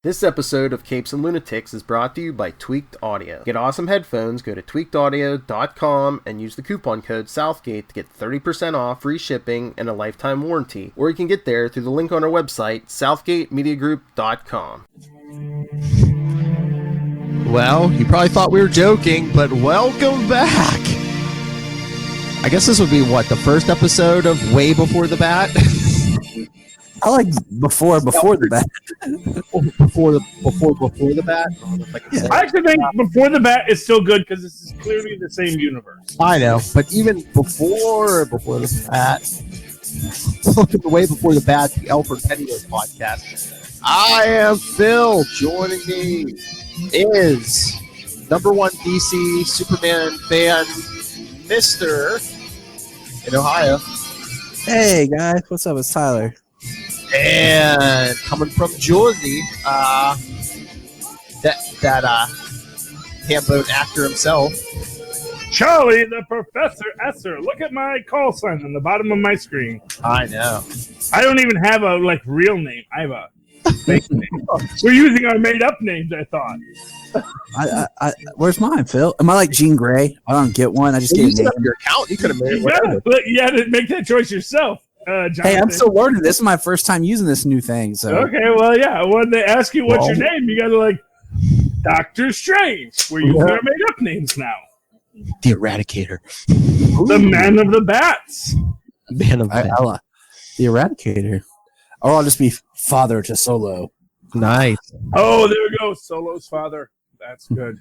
This episode of Capes and Lunatics is brought to you by Tweaked Audio. Get awesome headphones, go to tweakedaudio.com and use the coupon code Southgate to get 30% off, free shipping, and a lifetime warranty. Or you can get there through the link on our website, southgatemediagroup.com. Well, you probably thought we were joking, but welcome back! I guess this would be, the first episode of Way Before the Bat? I like before the bat. before the bat? Yeah. I actually think Before the Bat is still good because this is clearly the same universe. I know, but even before the bat, welcome to Way Before the Bat, the Alfred Pennyworth podcast. I am Phil. Joining me is number one DC Superman fan, Mr. in Ohio. Hey guys, what's up? It's Tyler. And coming from Jersey, that ham-bone actor himself, Charlie the Professor Esser. Look at my call sign on the bottom of my screen. I know. I don't even have a real name. I have a fake name. We're using our made-up names, I thought. I where's mine, Phil? Am I like Jean Grey? I don't get one. I just get a name. Your account. You could have made it. You had to make that choice yourself. Hey, I'm still learning. This is my first time using this new thing. So okay, well, yeah. When they ask you what's your name, you got to Doctor Strange. We're using our made-up names now. The Eradicator. The Man of the Bats. Man of the The Eradicator. Or I'll just be father to Solo. Nice. Oh, there we go. Solo's father. That's good.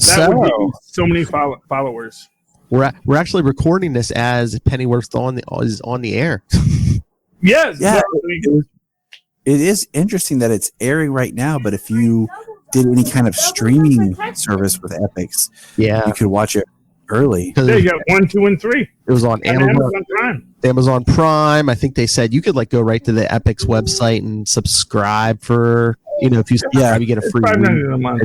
That would be so many followers. We're actually recording this as Pennyworth is on the air. Yes. Yeah. It is interesting that it's airing right now, but if you did any kind of streaming service with EPIX, you could watch it early. There you got 1, 2, and 3. It was on Amazon Prime. Amazon Prime. I think they said you could go right to the EPIX website and subscribe for if you subscribe, you get a free $5.99 a month.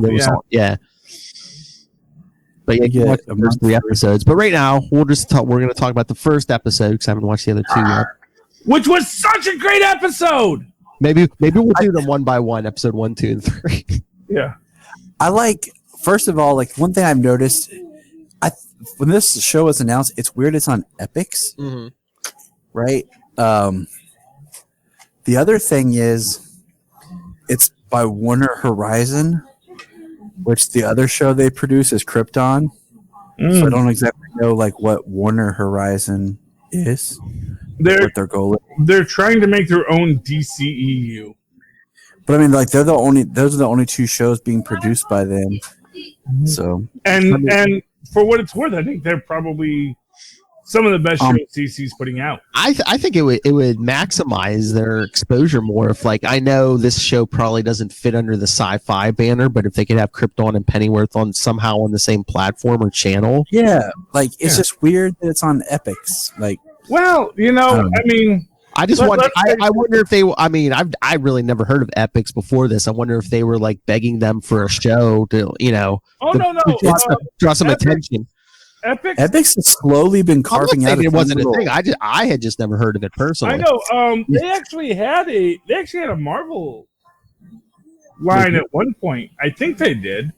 But you can watch the first 3 episodes. But right now, we're going to talk about the first episode because I haven't watched the other 2 yet. Which was such a great episode. Maybe we'll do them one by one, episode 1, 2, and 3. Yeah. First of all, one thing I've noticed, when this show was announced, it's weird it's on EPIX, right? The other thing is, it's by Warner Horizon, which the other show they produce is Krypton. So I don't exactly know what Warner Horizon is. What their goal is. They're trying to make their own DCEU. But I mean, those are the only 2 shows being produced by them. So and for what it's worth, I think they're probably some of the best shows DC's putting out. I think it would maximize their exposure more if I know this show probably doesn't fit under the sci-fi banner, but if they could have Krypton and Pennyworth somehow on the same platform or channel. Yeah, it's just weird that it's on EPIX. Well, I mean, I just wonder. I wonder if they. I mean, I really never heard of EPIX before this. I wonder if they were begging them for a show to, no, draw some attention. EPIX has slowly been carving out. It wasn't a thing. I had just never heard of it personally. I know. They actually had a Marvel line at one point. I think they did.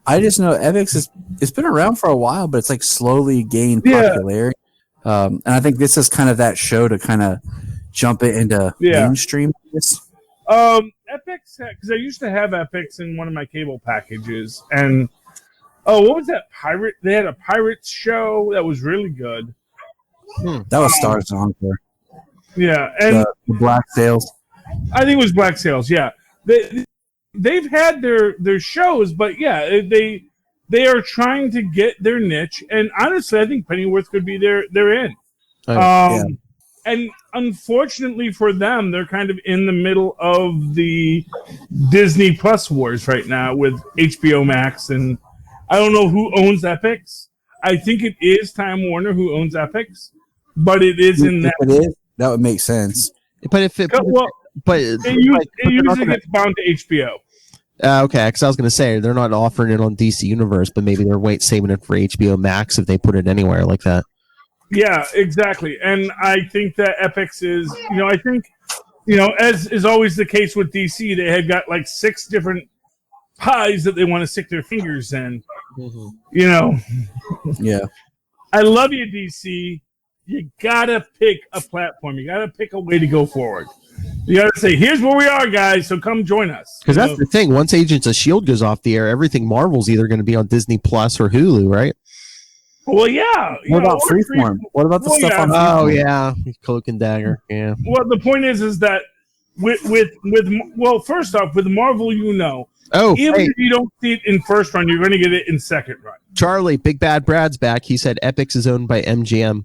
I just know EPIX it's been around for a while, but it's slowly gained popularity. And I think this is kind of that show to kind of jump it into mainstream. EPIX, because I used to have EPIX in one of my cable packages, and what was that pirate? They had a pirates show that was really good. That was Stars Encore. Yeah, and the Black Sails. I think it was Black Sails. Yeah, they've had their shows, but they are trying to get their niche, and honestly, I think Pennyworth could be their in. And unfortunately for them, they're kind of in the middle of the Disney Plus wars right now with HBO Max, and I don't know who owns EPIX. I think it is Time Warner who owns EPIX, but it is in that. If it is, that would make sense. But if it, it usually gets bound to HBO. Okay, because I was going to say they're not offering it on DC Universe, but maybe they're saving it for HBO Max if they put it anywhere like that. Yeah, exactly. And I think that EPIX is, I think You know, as is always the case with DC, they have got like 6 different pies that they want to stick their fingers in. Mm-hmm. You know. Yeah. I love you, DC. You gotta pick a platform. You gotta pick a way to go forward. You gotta say, here's where we are, guys, so come join us. Because that's the thing. Once Agents of S.H.I.E.L.D. goes off the air, everything Marvel's either going to be on Disney Plus or Hulu, right? Well, yeah. What about Freeform? What about the stuff on Freeform? Oh, yeah. Cloak and Dagger, yeah. Well, the point is that well, first off, with Marvel, even if you don't see it in first run, you're going to get it in second run. Charlie, Big Bad Brad's back. He said EPIX is owned by MGM.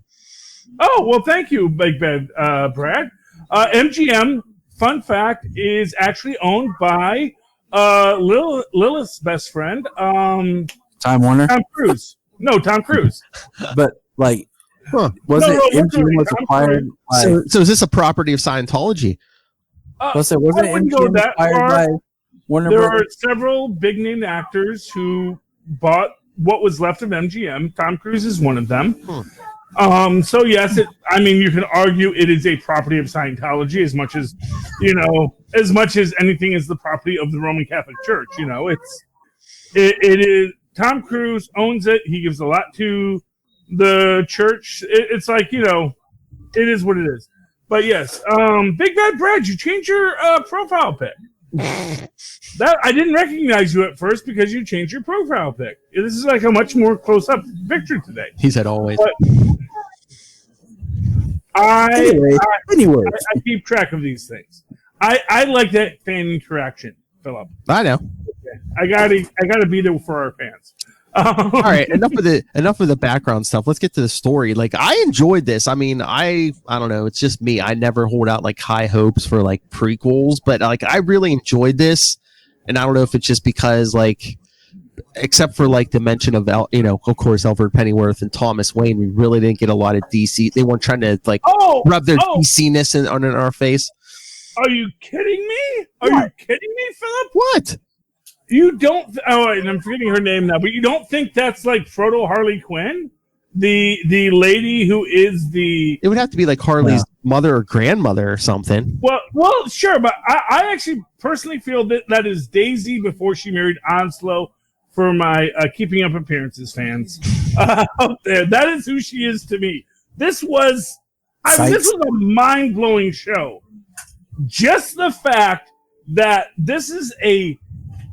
Oh, well, thank you, Big Bad Brad. MGM, fun fact, is actually owned by Lilith's best friend, Time Warner? Tom Cruise. No, Tom Cruise. But, like, MGM was acquired by... So is this a property of Scientology? Wasn't MGM acquired by Warner There Brothers? are several big-name actors who bought what was left of MGM. Tom Cruise is one of them. So yes, you can argue it is a property of Scientology as much as anything is the property of the Roman Catholic Church. It is. Tom Cruise owns it. He gives a lot to the church. It's like, it is what it is. But yes, Big Bad Brad, you changed your profile pic. That I didn't recognize you at first because you changed your profile pic. This is like a much more close-up picture today. He said always. But I keep track of these things. I like that fan interaction, Philip. I know. I gotta be there for our fans. All right, enough of the background stuff. Let's get to the story. Like, I enjoyed this. I mean, I don't know. It's just me. I never hold out like high hopes for like prequels, but like I really enjoyed this. And I don't know if it's just because like, except for like the mention of of course Alfred Pennyworth and Thomas Wayne, we really didn't get a lot of DC. They weren't trying to like rub their DC-ness in our face. Are you kidding me? Are you kidding me, Philip? What? You don't? And I'm forgetting her name now, but you don't think that's like Frodo Harley Quinn, the lady who is the? It would have to be like Harley's mother or grandmother or something. Well, sure, but I actually personally feel that is Daisy before she married Onslow. For my Keeping Up Appearances fans out there, that is who she is to me. This was a mind blowing show. Just the fact that this is a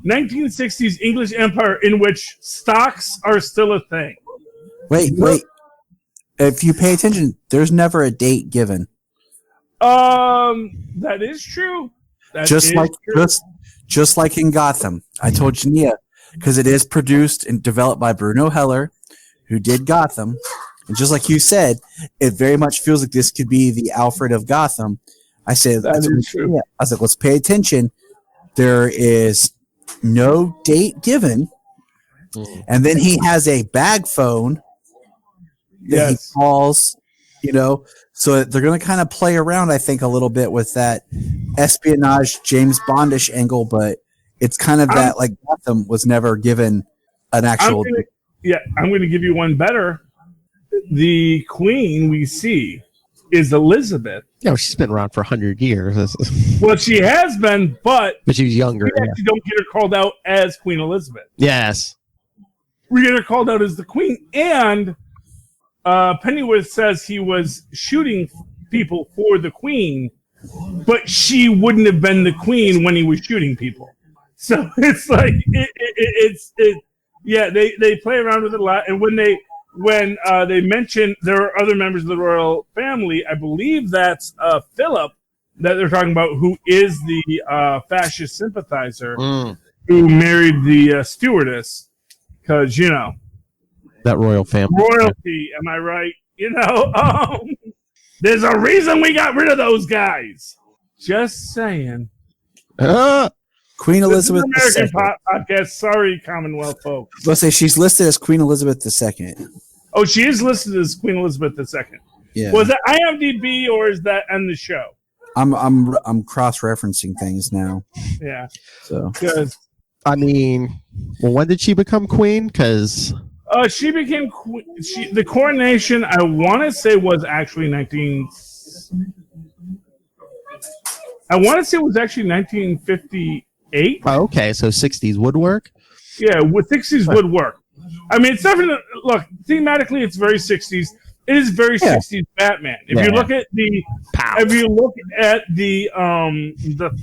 1960s English empire in which stocks are still a thing. Wait. If you pay attention, there's never a date given. That is true. Just like in Gotham. I told Jania, because it is produced and developed by Bruno Heller, who did Gotham. And just like you said, it very much feels like this could be the Alfred of Gotham. I said, that is true. I was like, let's pay attention. There is no date given. And then he has a bag phone that he calls, so they're going to kind of play around, I think, a little bit with that espionage, James Bondish angle, but it's kind of that, like, Gotham was never given an actual... I'm going to give you one better. The queen we see is Elizabeth. No, she's been around for 100 years. Well, she has been, but she was younger. We actually don't get her called out as Queen Elizabeth. Yes. We get her called out as the queen, and Pennyworth says he was shooting people for the queen, but she wouldn't have been the queen when he was shooting people. So it's like they play around with it a lot, and when they mention there are other members of the royal family, I believe that's Philip that they're talking about, who is the fascist sympathizer who married the stewardess, because that royal family royalty. Am I right? There's a reason we got rid of those guys. Just saying. Queen Elizabeth II. American podcast. Sorry, Commonwealth folks. Let's say she's listed as Queen Elizabeth II. Oh, she is listed as Queen Elizabeth II. Yeah. Was that IMDb or is that on the show? I'm cross-referencing things now. Yeah. So. Because when did she become queen? Because she became queen. The coronation, I want to say, was actually I want to say it was actually 1958. Oh, okay, so 60s woodwork. Yeah, with 60s would work. I mean, it's definitely look thematically. It's very 60s. It is very 60s Batman. If you look at the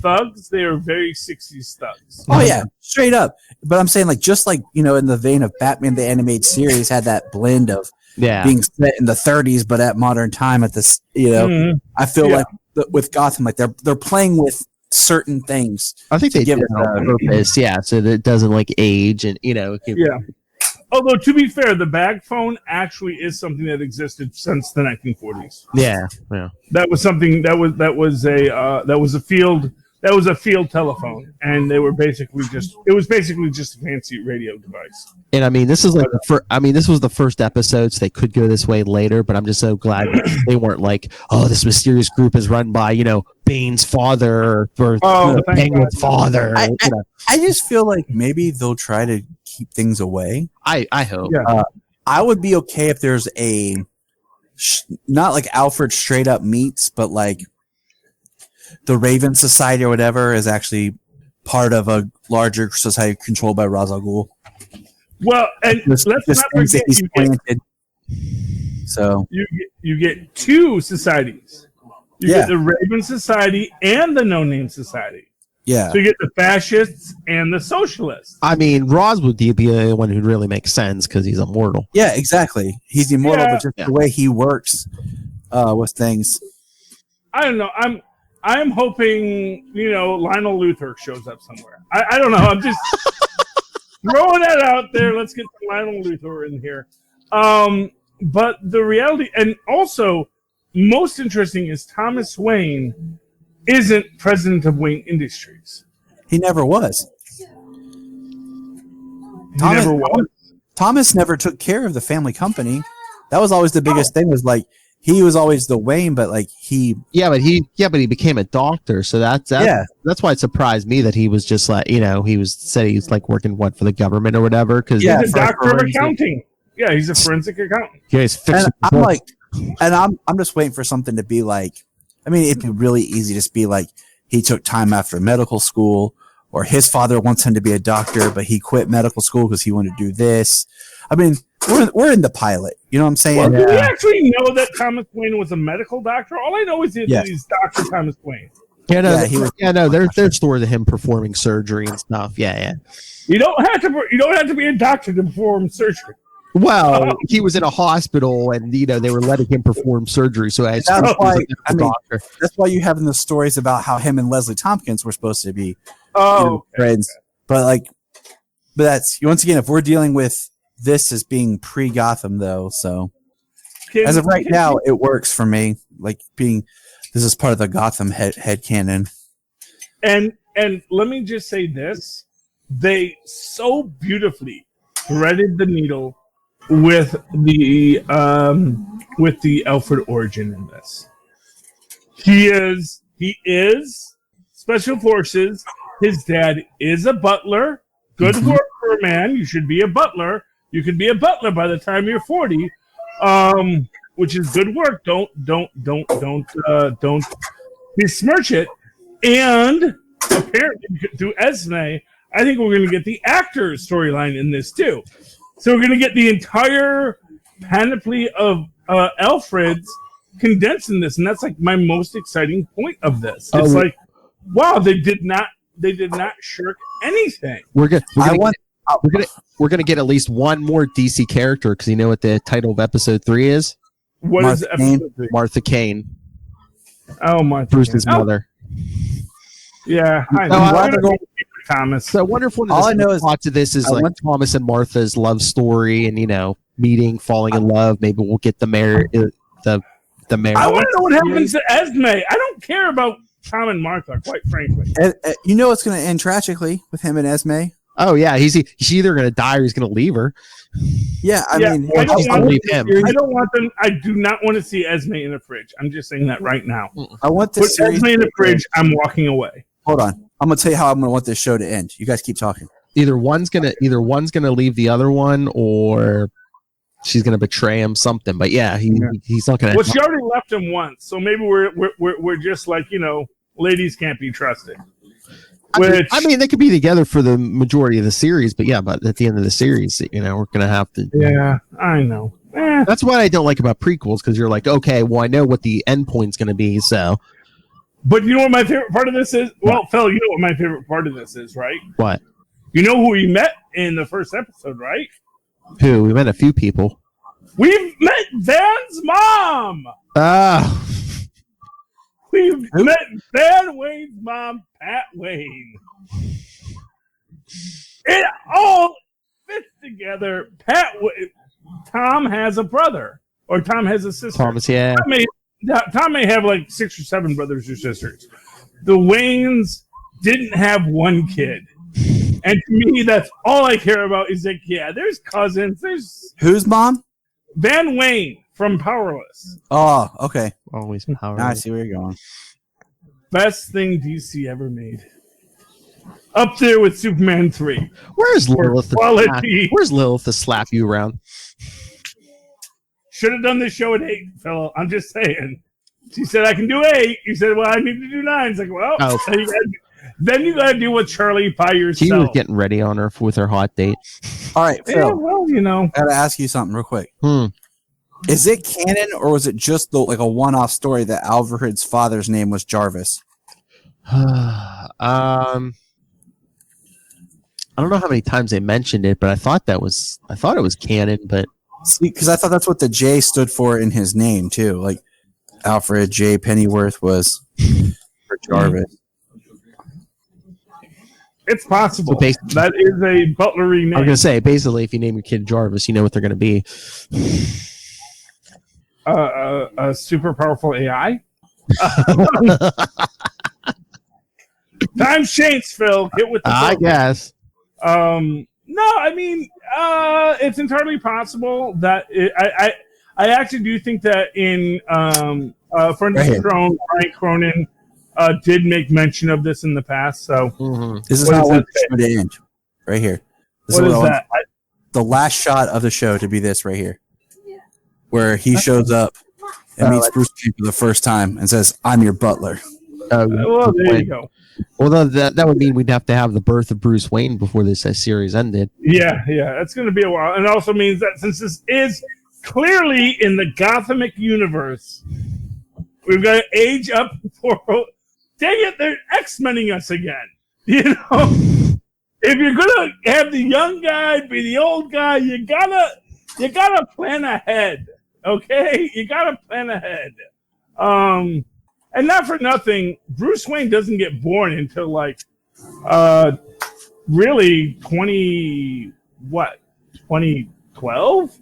thugs, they are very 60s thugs. Oh yeah, straight up. But I'm saying, like, just like, you know, in the vein of Batman the animated series had that blend of being set in the 30s, but at modern time at this, you know, I feel like with Gotham, like they're playing with certain things. I think they give it a purpose, so that it doesn't like age and you know. Although to be fair, the bag phone actually is something that existed since the 1940s. Yeah. That was something that was a field telephone, and they were basically just a fancy radio device. And I mean, this is like this was the first episode, so they could go this way later. But I'm just so glad they weren't like, oh, this mysterious group is run by Bane's father or Penguin's father. I just feel like maybe they'll try to keep things away. I hope. Yeah. I would be okay if there's a not like Alfred straight up meets, but like the Raven Society or whatever is actually part of a larger society controlled by Ra's al Ghul. Well, and let's not forget you get two societies. You get the Raven Society and the No Name Society. Yeah. So you get the fascists and the socialists. I mean, Ra's would be the one who really makes sense because he's immortal. Yeah, exactly. He's immortal, but just the way he works with things. I don't know. I'm hoping, Lionel Luthor shows up somewhere. I don't know. I'm just throwing that out there. Let's get Lionel Luthor in here. But the reality, and also most interesting, is Thomas Wayne isn't president of Wayne Industries. He never was. Thomas never took care of the family company. That was always the biggest thing. Was like he was always the Wayne, but like he became a doctor. So that's why it surprised me that he was just like said he's like working for the government or whatever. Because he's a doctor of accounting. Yeah, he's a forensic accountant. Yeah, he's fixing. I'm just waiting for something to be like. I mean, it'd be really easy to just be like he took time after medical school, or his father wants him to be a doctor, but he quit medical school because he wanted to do this. I mean, we're in the pilot. You know what I'm saying? Well, do we actually know that Thomas Wayne was a medical doctor? All I know is that he's Dr. Thomas Wayne. There's stories of him performing surgery and stuff. Yeah. You don't have to be a doctor to perform surgery. Well, he was in a hospital, and they were letting him perform surgery. So that's why you have in the stories about how him and Leslie Tompkins were supposed to be friends. But that's once again, if we're dealing with this as being pre-Gotham, though, so as of right now, it works for me. Like this is part of the Gotham head canon. And let me just say this: they so beautifully threaded the needle with the Alfred origin in this. He is special forces. His dad is a butler. Good work for a man. You should be a butler. You can be a butler by the time you're 40, which is good work. Don't besmirch it. And apparently, through Esme, I think we're going to get the actor's storyline in this too. So we're going to get the entire panoply of Alfreds condensed in this, and that's like my most exciting point of this. It's like, wow, they did not shirk anything. We're gonna get at least one more DC character because you know what the title of episode 3 is? What is episode 3? Martha Kane. Oh, Martha. Bruce's mother. Yeah, I know. Thomas. So I wonder if one of the plots of this is like Thomas and Martha's love story and meeting, falling in love. Maybe we'll get the marriage. The marriage. I want to know what happens to Esme. I don't care about Tom and Martha, quite frankly. You know it's going to end tragically with him and Esme. Oh yeah, he's either going to die or he's going to leave her. Yeah, I mean, I don't want them. I do not want to see Esme in a fridge. I'm just saying that right now. I want this Put Esme in the fridge. I'm walking away. Hold on. I'm gonna tell you how I'm gonna want this show to end. You guys keep talking. Either one's gonna leave the other one, or she's gonna betray him. Something, but he's not gonna. Well, she already left him once, so maybe we're just like ladies can't be trusted. I mean, they could be together for the majority of the series, but at the end of the series, we're gonna have to. Yeah, I know. That's what I don't like about prequels, because you're like, okay, well, I know what the end point's gonna be, so. But you know what my favorite part of this is? Well, Phil, you know what my favorite part of this is, right? What? You know who we met in the first episode, right? Who? We met a few people. We've met Van's mom! Ah. We've met Van Wayne's mom, Pat Wayne. It all fits together. Tom has a brother, or Tom has a sister. Thomas, yeah. Tom may have like 6 or 7 brothers or sisters. The Waynes didn't have one kid. And to me, that's all I care about is like, yeah, there's cousins. There's Whose mom? Van Wayne from Powerless. Oh, okay. Always power. Now I see where you're going. Best thing DC ever made. Up there with Superman 3. Where's Lilith? Where's Lilith to slap you around? Should have done this show at 8, fellow. I'm just saying. She said, I can do 8. You said, well, I need to do 9. It's like, well, then you got to deal with Charlie by yourself. She was getting ready on her with her hot date. All right, Phil. Yeah, well, I got to ask you something real quick. Is it canon, or was it just like a one-off story that Alfred's father's name was Jarvis? I don't know how many times they mentioned it, but I thought it was canon. But see, because I thought that's what the J stood for in his name too. Like Alfred J. Pennyworth was for Jarvis. It's possible. So that is a butlery name. I was gonna say, basically, if you name your kid Jarvis, you know what they're gonna be. A super powerful AI. Times change, Phil. Get with the program. I guess. No, I mean, it's entirely possible that I actually do think that in Friend of the Throne, Frank Cronin did make mention of this in the past. So this is how I want the show to end. Right here. What is that? The last shot of the show to be this right here, where he shows up and meets Bruce Wayne for the first time and says, "I'm your butler." Well, there you go. Well, that would mean we'd have to have the birth of Bruce Wayne before this series ended. Yeah, that's going to be a while. And it also means that since this is clearly in the Gothic universe, we've got to age up for... Dang it, they're X-Menning us again. You know? If you're going to have the young guy be the old guy, you gotta plan ahead. Okay? You got to plan ahead. And not for nothing, Bruce Wayne doesn't get born until really 2012?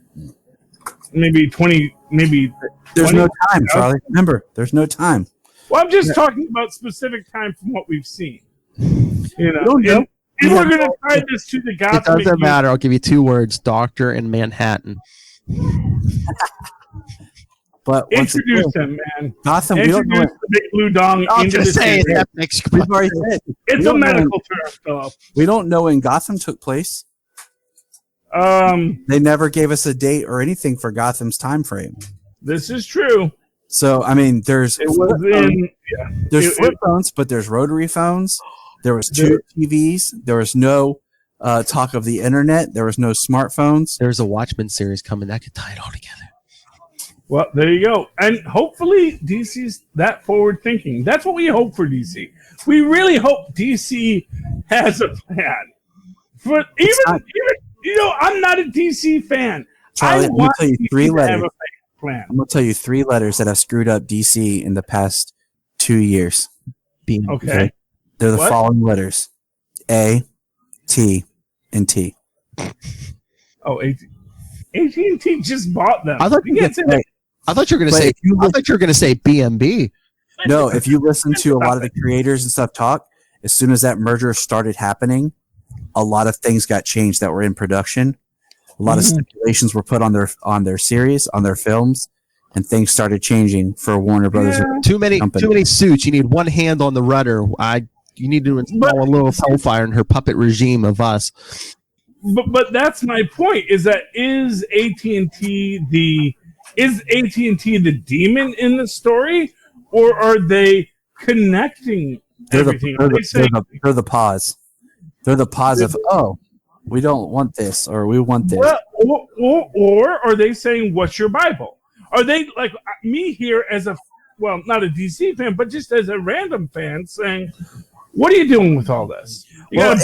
Maybe 20, maybe. There's no time, Charlie. Remember, there's no time. Well, I'm just talking about specific time from what we've seen. You know, if we're going to tie this to the Gotham. It doesn't matter. I'll give you 2 words: Doctor and Manhattan. But introduce him, man. Gotham. Introduce the big blue dong into the series. We've already said it's a medical term, Philip. We don't know when Gotham took place. They never gave us a date or anything for Gotham's time frame. This is true. So I mean, there's flip phones, but there's rotary phones. There was 2 TVs. There was no talk of the internet. There was no smartphones. There's a Watchmen series coming that could tie it all together. Well, there you go. And hopefully DC's that forward thinking. That's what we hope for DC. We really hope DC has a plan. But even I'm not a DC fan. Charlie, I'm going to tell you 3 letters. Plan. I'm going to tell you 3 letters that have screwed up DC in the past 2 years. Okay. They're the following letters: A, T, and T. Oh, AT&T just bought them. I thought you were going to say. I thought you were going to say BMB. No, if you listen to a lot of the creators and stuff talk, as soon as that merger started happening, a lot of things got changed that were in production. A lot of stipulations were put on their series, on their films, and things started changing for Warner Brothers. Yeah. Too many suits. You need one hand on the rudder. You need to install a little Hellfire in her puppet regime of us. But that's my point. Is that is AT&T the demon in the story, or are they connecting They're everything? they're the pause. They're the pause of, oh, we don't want this, or we want this. Well, or are they saying, what's your Bible? Are they like me here as a, well, not a DC fan, but just as a random fan saying, what are you doing with all this? You're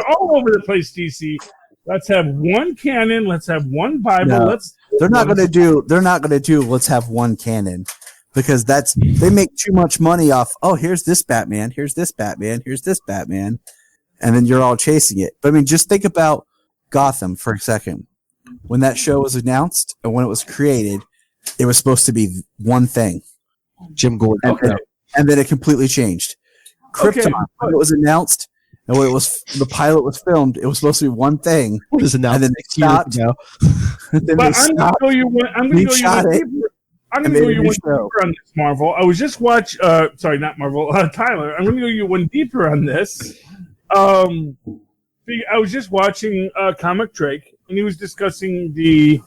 all over the place, DC. Let's have one canon. Let's have one Bible. No, they're not going to do. Let's have one canon, because they make too much money off. Oh, here's this Batman. Here's this Batman. Here's this Batman, and then you're all chasing it. But I mean, just think about Gotham for a second. When that show was announced and when it was created, it was supposed to be one thing. Jim Gordon. And then it completely changed. Krypton, when it was announced and when the pilot was filmed, it was supposed to be one thing. What is announced? And then they stopped. I'm going to go you one deeper on this, Marvel. I was just sorry, not Marvel, Tyler. I'm going to go you one deeper on this. I was just watching Comic Drake, and he was discussing the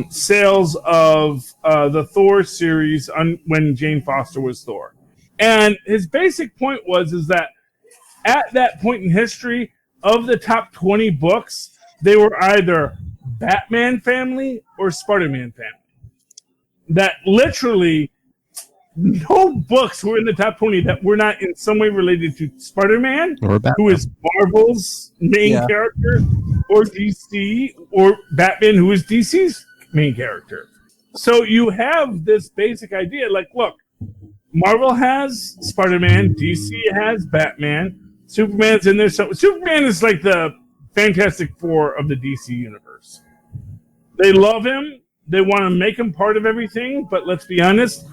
sales of the Thor series when Jane Foster was Thor. And his basic point is that at that point in history, of the top 20 books, they were either Batman family or Spider-Man family. That literally no books were in the top 20 that were not in some way related to Spider-Man, who is Marvel's main character, or DC, or Batman, who is DC's main character. So you have this basic idea, like, look, Marvel has Spider-Man, DC has Batman, Superman's in there. So Superman is like the Fantastic Four of the DC universe. They love him. They want to make him part of everything, but let's be honest,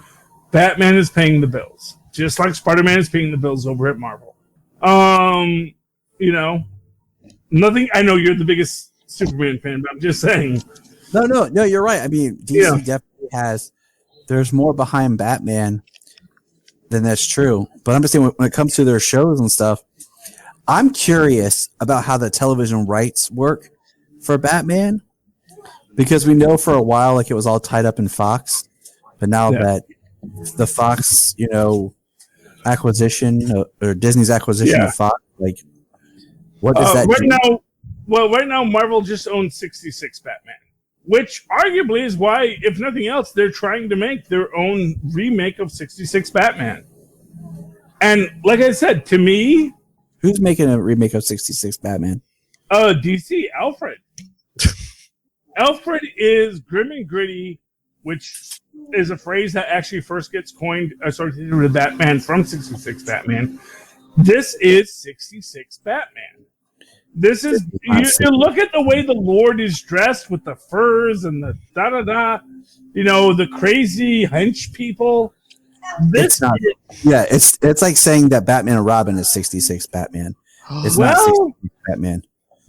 Batman is paying the bills, just like Spider-Man is paying the bills over at Marvel. Nothing. I know you're the biggest Superman fan, but I'm just saying. No, you're right. I mean, DC definitely has. There's more behind Batman than that's true. But I'm just saying, when it comes to their shows and stuff, I'm curious about how the television rights work for Batman, because we know for a while, like, it was all tied up in Fox, but now that the Fox, acquisition or Disney's acquisition of Fox, like, what does that do? Right now, Marvel just owns 66 Batman, which arguably is why, if nothing else, they're trying to make their own remake of 66 Batman. And like I said, to me, who's making a remake of 66 Batman? DC, Alfred. Alfred is grim and gritty, which is a phrase that actually first gets coined associated with Batman from 66 Batman. This is 66 Batman. This is, you look at the way the Lord is dressed with the furs and the the crazy hench people. It's like saying that Batman and Robin is 66 Batman. It's not 66 Batman.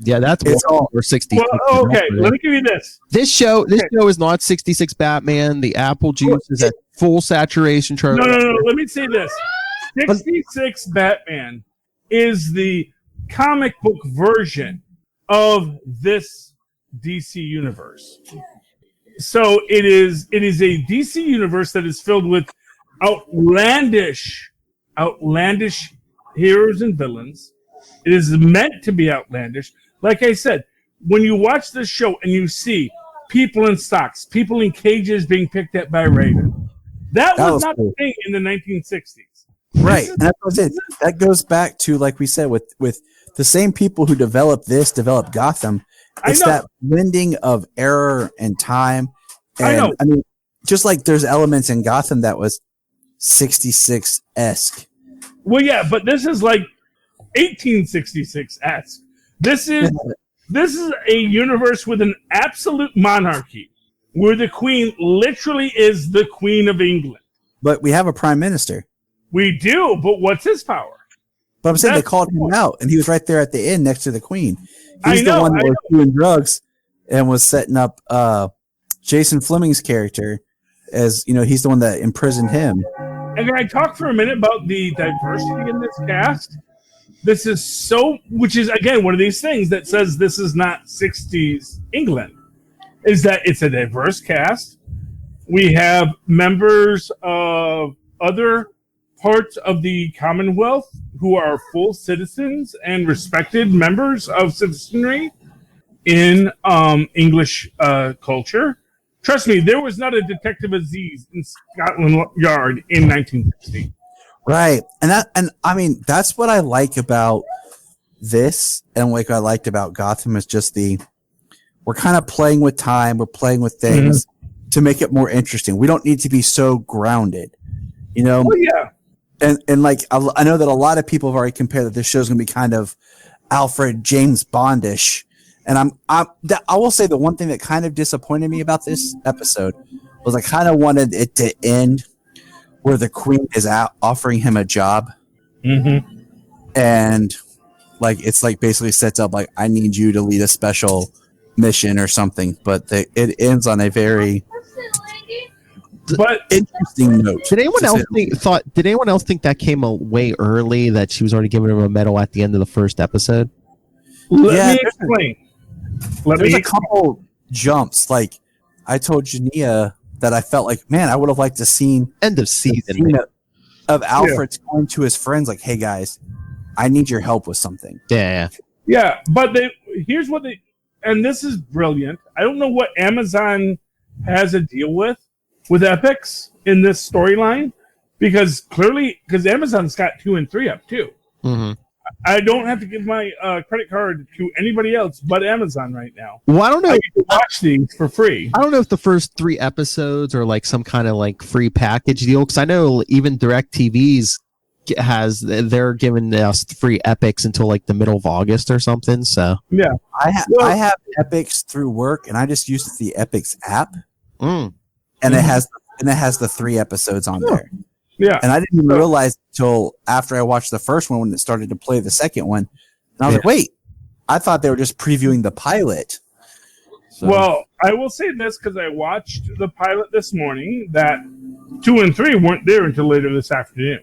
Yeah, it's all for 60. Well, okay, let me give you this. This show is not 66 Batman. The apple juice is at full saturation. No. Let me say this: 66 Batman is the comic book version of this DC universe. So it is a DC universe that is filled with outlandish heroes and villains. It is meant to be outlandish. Like I said, when you watch this show and you see people in stocks, people in cages being picked at by Raven, that was not a thing in the 1960s. Right. And that's what I said. That goes back to, like we said, with the same people who developed Gotham. It's that blending of error and time. And, I mean, just like there's elements in Gotham that was 66-esque. Well, yeah, but this is like 1866-esque. This is a universe with an absolute monarchy, where the Queen literally is the Queen of England. But we have a prime minister. We do, but what's his power? But I'm saying they called him out, and he was right there at the end next to the Queen. He's the one that was doing drugs and was setting up Jason Fleming's character as, he's the one that imprisoned him. And can I talk for a minute about the diversity in this cast? This is which is, again, one of these things that says this is not 60s England, is that it's a diverse cast. We have members of other parts of the Commonwealth who are full citizens and respected members of citizenry in English culture. Trust me, there was not a Detective Aziz in Scotland Yard in 1960. Right. And I mean, that's what I like about this, and like I liked about Gotham, is just we're kind of playing with time, we're playing with things to make it more interesting. We don't need to be so grounded, you know? Oh, yeah. And like, I know that a lot of people have already compared that this show's going to be kind of Alfred James Bondish. And I will say the one thing that kind of disappointed me about this episode was I kind of wanted it to end where the Queen is out offering him a job. Mm-hmm. And like, it's like basically sets up like, I need you to lead a special mission or something. But it ends on a very interesting note. Did anyone else think that came way early, that she was already giving him a medal at the end of the first episode? Let me explain. There's a couple jumps. Like I told Jania that I felt like, man, I would have liked to seen end of season of Alfred going to his friends like, hey guys, I need your help with something. Yeah. But here's what and this is brilliant. I don't know what Amazon has a deal with EPIX in this storyline, because Amazon's got 2 and 3 up too. Mm-hmm. I don't have to give my credit card to anybody else but Amazon right now. Well, I don't know. I get to watch these for free. I don't know if the first 3 episodes are like some kind of like free package deal, because I know even DirecTV's they're giving us free EPIX until like the middle of August or something. So yeah, I have EPIX through work, and I just used the EPIX app, and it has the 3 episodes on there. Yeah, and I didn't even realize until after I watched the first one when it started to play the second one, and I was like, wait, I thought they were just previewing the pilot. So. Well, I will say this because I watched the pilot this morning, that 2 and 3 weren't there until later this afternoon.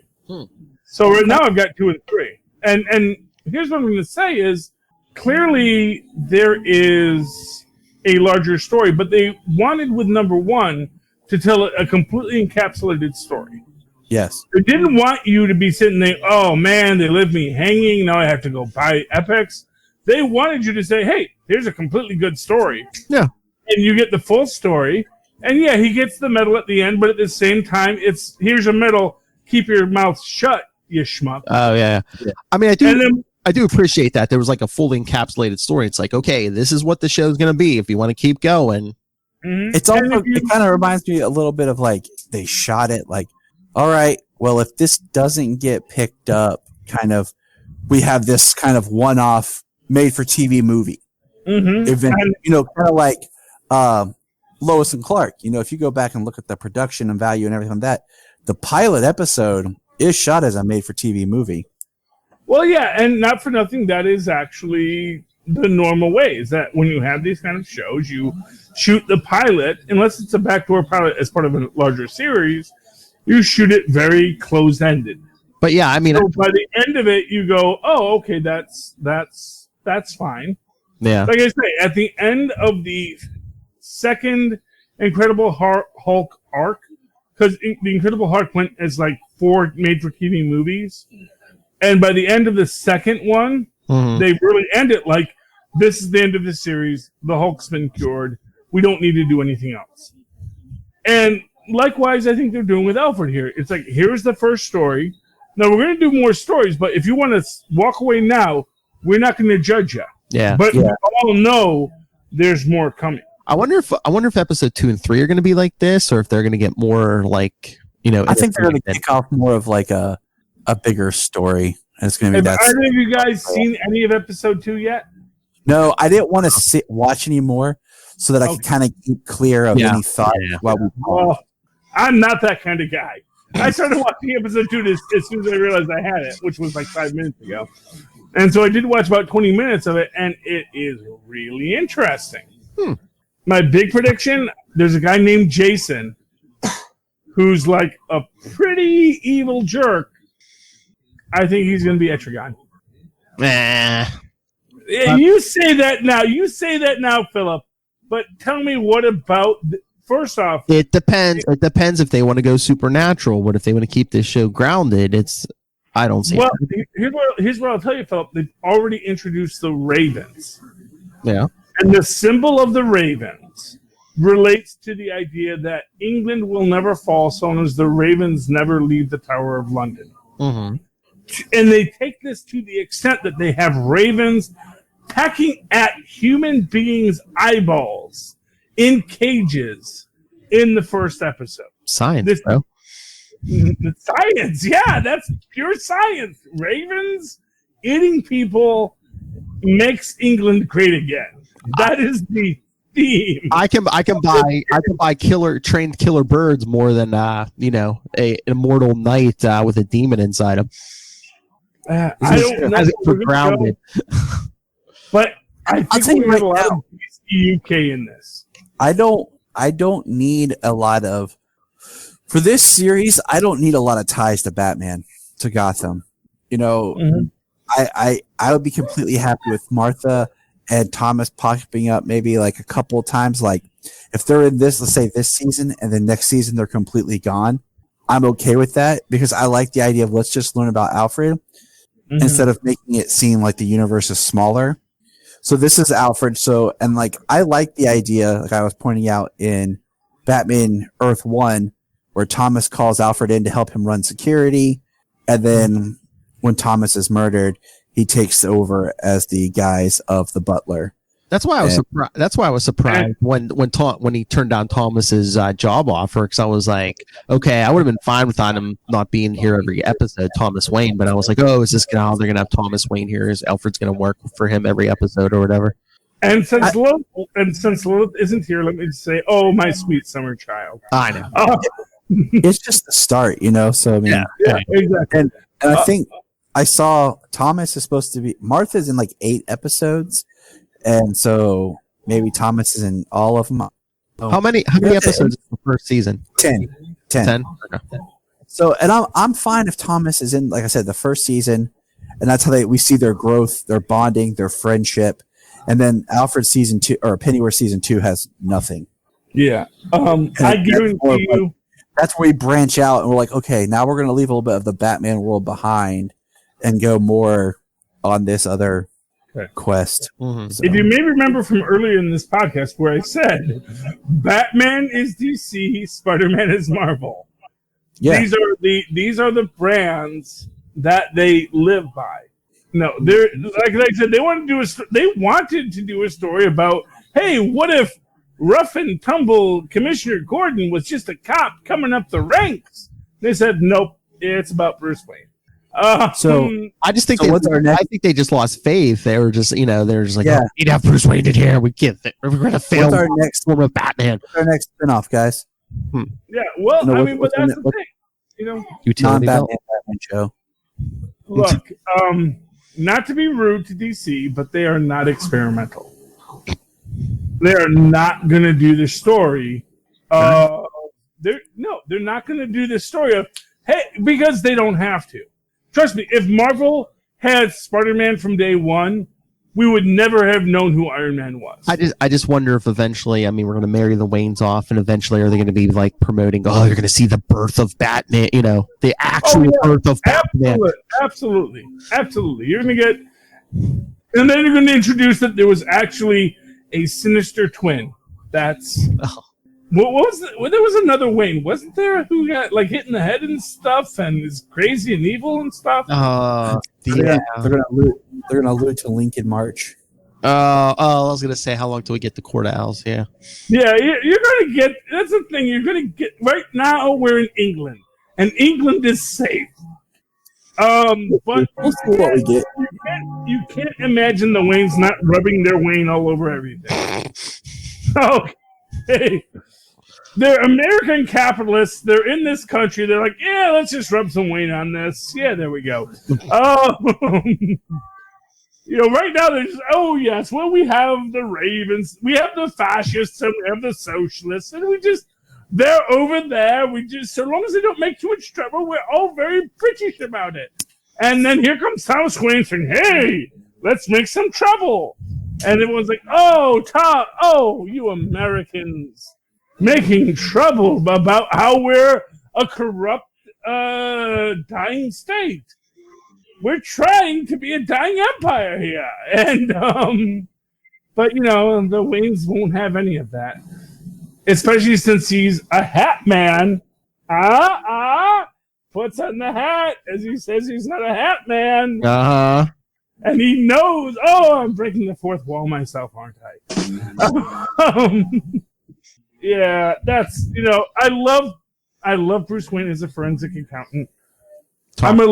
So right now I've got 2 and 3. And here's what I'm going to say is, clearly there is a larger story, but they wanted with number 1 to tell a completely encapsulated story. Yes. They didn't want you to be sitting there, oh man, they left me hanging, now I have to go buy EPIX. They wanted you to say, hey, here's a completely good story. Yeah. And you get the full story. And yeah, he gets the medal at the end, but at the same time, here's a medal, keep your mouth shut, you schmuck. Oh, yeah. I mean, I do appreciate that. There was like a fully encapsulated story. It's like, okay, this is what the show's going to be if you want to keep going. Mm-hmm. It's also, it kind of reminds me a little bit of like, they shot it like, all right, well, if this doesn't get picked up, kind of, we have this kind of one-off made-for-TV movie. Mm-hmm. Event, kind of like Lois and Clark. If you go back and look at the production and value and everything like that, the pilot episode is shot as a made-for-TV movie. Well, yeah, and not for nothing, that is actually the normal way, is that when you have these kind of shows, you shoot the pilot, unless it's a backdoor pilot as part of a larger series, you shoot it very closed-ended. But yeah, I mean, so by the end of it, you go, "Oh, okay, that's fine." Yeah. Like I say, at the end of the second Incredible Hulk arc, because the Incredible Hulk went as like 4 made-for-TV movies, and by the end of the second one, they really end it like, "This is the end of the series. The Hulk's been cured. We don't need to do anything else." And likewise, I think they're doing with Alfred here. It's like, here's the first story. Now, we're going to do more stories, but if you want to walk away now, we're not going to judge you. Yeah. But we all know there's more coming. I wonder if episode 2 and 3 are going to be like this, or if they're going to get more like, I think they're going to kick off more of like a bigger story. And it's going to be Have either of you guys seen any of episode 2 yet? No, I didn't want to watch anymore so that I could kind of keep clear of any thought while we talk. I'm not that kind of guy. I started watching episode 2 as soon as I realized I had it, which was like 5 minutes ago. And so I did watch about 20 minutes of it, and it is really interesting. My big prediction, there's a guy named Jason who's like a pretty evil jerk. I think he's going to be Etrigan. You say that now. You say that now, Philip. But tell me, what about first off, it depends. It depends if they want to go supernatural. But if they want to keep this show grounded, I don't see. Well, here's what I'll tell you, Philip. They've already introduced the ravens. Yeah. And the symbol of the ravens relates to the idea that England will never fall so long as the ravens never leave the Tower of London. Mm-hmm. And they take this to the extent that they have ravens pecking at human beings' eyeballs in cages in the first episode. Science, bro. Science, yeah, that's pure science. Ravens eating people makes England great again. That is the theme. I can buy trained killer birds more than an immortal knight with a demon inside him. I don't know. For grounded. But I think we have a lot of UK in this. I don't need a lot of for this series. I don't need a lot of ties to Batman, to Gotham. I would be completely happy with Martha and Thomas popping up maybe like a couple of times. Like if they're in this, let's say this season, and then next season they're completely gone, I'm okay with that because I like the idea of let's just learn about Alfred instead of making it seem like the universe is smaller. So this is Alfred. So, and like, I like the idea, like I was pointing out in Batman Earth 1, where Thomas calls Alfred in to help him run security. And then when Thomas is murdered, he takes over as the guise of the butler. That's why I was surprised. That's why I was surprised when he turned down Thomas's job offer, because I was like, okay, I would have been fine without him not being here every episode, Thomas Wayne. But I was like, oh, is this how they're gonna have Thomas Wayne here? Is Alfred's gonna work for him every episode or whatever? And since Lilith isn't here, let me just say, oh, my sweet summer child. I know. It's just the start, So I mean, yeah, exactly. And I think I saw Thomas is supposed to be Martha's in like 8 episodes. And so maybe Thomas is in all of them. How many episodes is the first season? 10. 10. Okay. So, and I'm fine if Thomas is in, like I said, the first season, and that's how we see their growth, their bonding, their friendship, and then Alfred season 2 or Pennyworth season 2 has nothing. Yeah, I guarantee you. That's where we branch out, and we're like, okay, now we're going to leave a little bit of the Batman world behind, and go more on this other quest. Mm-hmm. So. If you may remember from earlier in this podcast where I said Batman is DC, Spider-Man is Marvel. Yeah. These are the brands that they live by. No, they're like I said, they wanted to do a story about, hey, what if rough and tumble Commissioner Gordon was just a cop coming up the ranks? They said, nope, it's about Bruce Wayne. So I just think I think they just lost faith. They were just they're just like, yeah, we need to have Bruce Wayne in here. We're gonna fail. What's our next form of Batman? What's our next spinoff, guys? Yeah, well, but that's the thing. Utility Batman show. Look, not to be rude to DC, but they are not experimental. They are not gonna do the story. They're not gonna do the story of because they don't have to. Trust me, if Marvel had Spider-Man from day one, we would never have known who Iron Man was. I just wonder if eventually, we're going to marry the Waynes off, and eventually are they going to be like promoting, you're going to see the birth of Batman, the actual birth of Batman. Absolutely. You're going to get, and then you're going to introduce that there was actually a sinister twin. That's... What was there was another Wayne, wasn't there, who got like hit in the head and stuff and is crazy and evil and stuff? They're gonna allude to Lincoln March. I was gonna say, how long till we get the Court of Owls? Yeah, you're gonna get. That's the thing. You're gonna get right now. We're in England, and England is safe. But we'll see what we get. You can't imagine the Waynes not rubbing their Wayne all over everything. Okay. They're American capitalists. They're in this country. They're like, yeah, let's just rub some Wayne on this. Yeah, there we go. Right now they're just, oh yes, well we have the Ravens, we have the fascists, and we have the socialists, and they're over there. So long as they don't make too much trouble, we're all very British about it. And then here comes Thomas Wayne saying, hey, let's make some trouble. And everyone's like, oh, you Americans. making trouble about how we're a corrupt, dying state. We're trying to be a dying empire here. And, but, you know, the Waynes won't have any of that. Especially since he's a hat man. Puts on the hat as he says he's not a hat man. And he knows, I'm breaking the fourth wall myself, aren't I? Yeah, that's, you know, I love Bruce Wayne as a forensic accountant. Thomas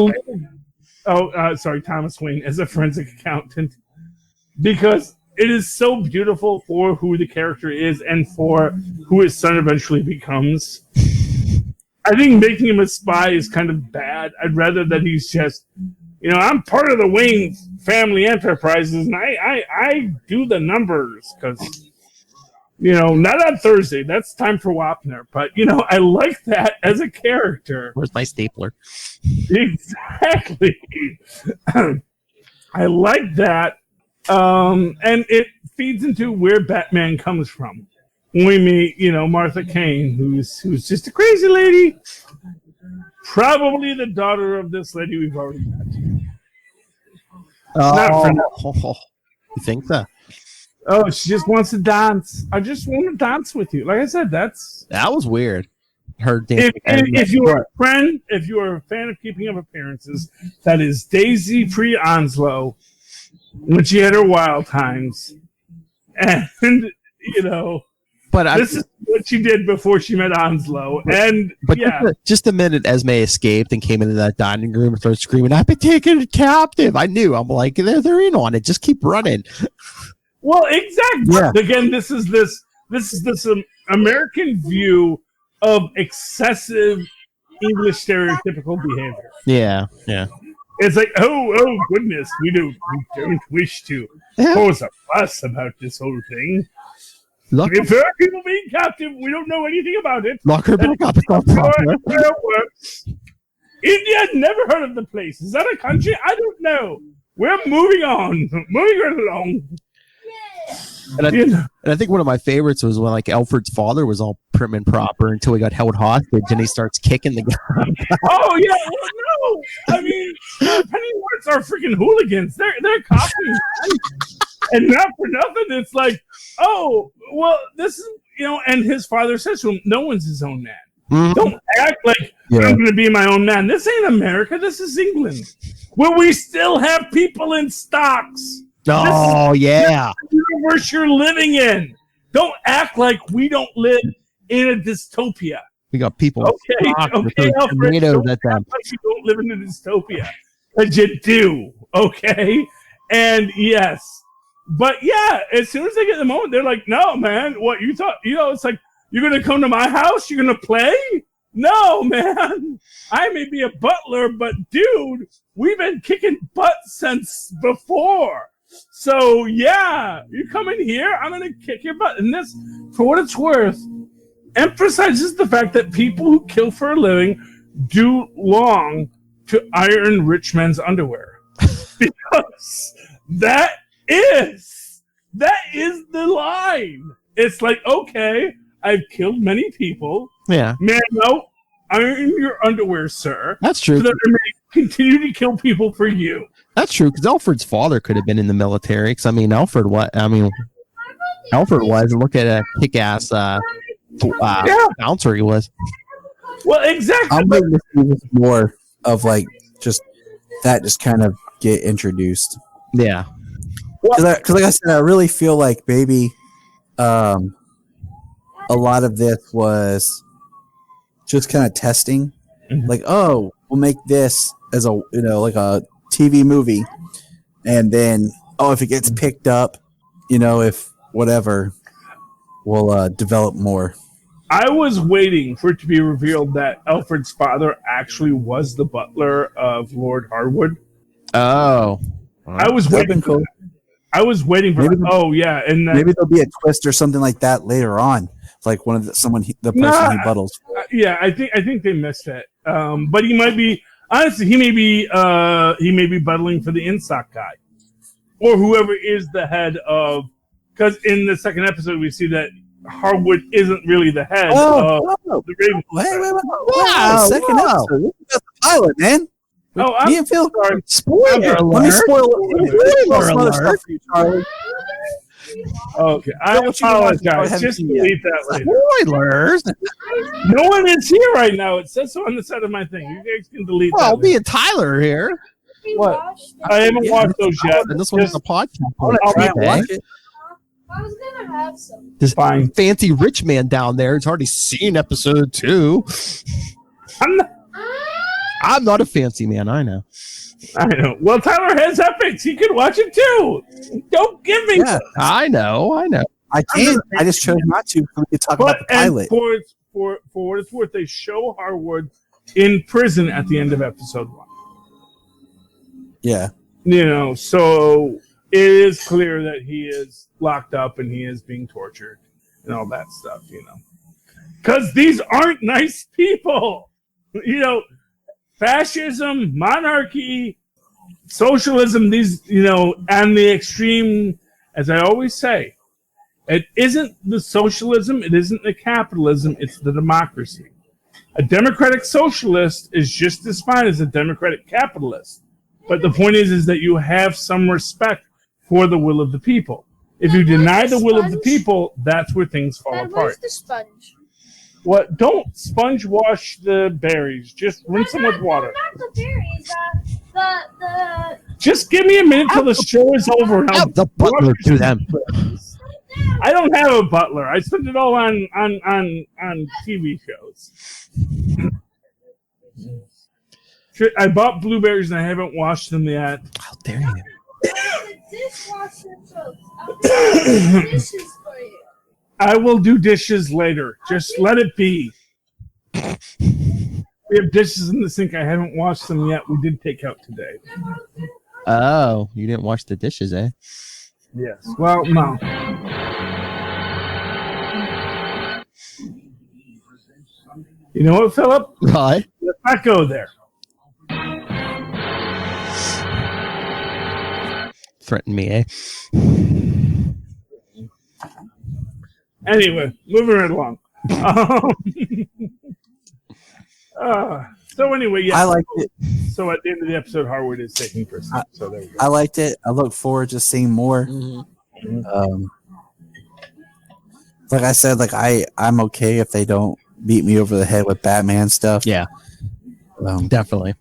Wayne as a forensic accountant. Because it is so beautiful for who the character is and for who his son eventually becomes. I think making him a spy is kind of bad. I'd rather that he's just, you know, I'm part of the Wayne family enterprises, and I do the numbers because, you know, not on Thursday. That's time for Wapner. But, you know, I like that as a character. Where's my stapler? Exactly. I like that. And it feeds into where Batman comes from. When we meet, you know, Martha Kane, who's just a crazy lady. Probably the daughter of this lady we've already met. You think so? Oh, she just wants to dance. I just want to dance with you. Like I said, that was weird. Her dance. If you are a friend, if you are a fan of Keeping Up Appearances, that is Daisy pre-Onslow, when she had her wild times. And, you know, this is what she did before she met Onslow. But just a minute, Esme escaped and came into that dining room and started screaming, "I've been taken captive." I knew. I'm like, they're in on it. Just keep running. Well, exactly. Yeah. Again, this is this American view of excessive English stereotypical behavior. Yeah. It's like, oh goodness, we don't wish to cause a fuss about this whole thing. If there are people being captive, we don't know anything about it. Lock her back up. India, never heard of the place. Is that a country? I don't know. We're moving on. Moving right along. And I think one of my favorites was when, like, Alfred's father was all prim and proper until he got held hostage and he starts kicking the guy. Oh, yeah. Well, no. I mean, Pennyworths are freaking hooligans. They're copying. And not for nothing, it's like, oh, well, this is, you know, and his father says to him, no one's his own man. Mm-hmm. Don't act like I'm going to be my own man. This ain't America. This is England, where we still have people in stocks. Oh, yeah. The universe you're living in. Don't act like we don't live in a dystopia. We got people. Okay, Alfred, don't act like you don't live in a dystopia. But you do, okay? And yes. But yeah, as soon as they get the moment, they're like, no, man, what you thought, you know, it's like, you're going to come to my house? You're going to play? No, man. I may be a butler, but dude, we've been kicking butt since before. So yeah, you come in here, I'm going to kick your butt. And this, for what it's worth, emphasizes the fact that people who kill for a living do long to iron rich men's underwear. Because that is the line. It's like, okay, I've killed many people. Yeah. Man, no, iron your underwear, sir. That's true. So that I may continue to kill people for you. That's true, because Alfred's father could have been in the military. Because, I mean, Alfred was, and look at a kick-ass bouncer he was. Well, exactly. I'm going to see this more of, like, just kind of get introduced. Yeah. Because like I said, I really feel like maybe a lot of this was just kind of testing. Mm-hmm. Like, oh, we'll make this as a, you know, like a TV movie. And then, if it gets picked up, you know, if whatever, we'll develop more. I was waiting for it to be revealed that Alfred's father actually was the butler of Lord Harwood. Oh. I was waiting for that. I was waiting for. And maybe there'll be a twist or something like that later on, like one of the person he buttles. I think they missed it. But he might be. Honestly, he may be buttling for the Insoc guy, or whoever is the head of. Because in the second episode, we see that Harwood isn't really the head Oh, of the Raven. wait. Wow, Second wow. episode. This is about the pilot, man. Oh, I'm Me and Phil. sorry. Spoiler Let me alert. spoil it. Spoiler Some other alert. stuff for you, Charlie. Okay, I what you want, I apologize. haven't Just seen delete that later. Spoilers. No one is here right now. It says so on the side of my thing. You guys can delete Well, that. me later. and Tyler are here, What? I haven't watched those yet. and this one's a podcast. I'll try and Okay. watch it. I was gonna have some. This Fine. fancy rich man down there has already seen episode 2. I'm not a fancy man, I know. I know. Well, Tyler has EPIX. He can watch it too. Don't give me. Yeah, I know. I can. I just chose not to. So we could talk But about the pilot. for what it's worth, they show Harwood in prison at the end of episode 1. Yeah. So it is clear that he is locked up and he is being tortured and all that stuff. Because these aren't nice people. Fascism, monarchy, socialism, these, and the extreme, as I always say, it isn't the socialism, it isn't the capitalism, it's the democracy. A democratic socialist is just as fine as a democratic capitalist. But the point is that you have some respect for the will of the people. If you deny the will of the people, that's where things fall Dad, apart. where's the sponge? What? Don't sponge wash the berries. Just rinse them with water. Not the berries. The. Just give me a minute till the show is over. And I'll Have the butler wash do them. I don't have a butler. I spend it all on TV shows. I bought blueberries and I haven't washed them yet. How dare you? The dishwasher soap. I'll do the dishes for you. I will do dishes later. Just let it be. We have dishes in the sink. I haven't washed them yet. We did take out today. Oh, you didn't wash the dishes, eh? Yes. Well, no. You know what, Philip? Right. Let's not go there. Threaten me, eh? Anyway, moving right along. So anyway, yeah. I liked it. So at the end of the episode, Harwood is taking prison. So there we go. I liked it. I look forward to seeing more. Like I said, I'm okay if they don't beat me over the head with Batman stuff. Yeah, definitely.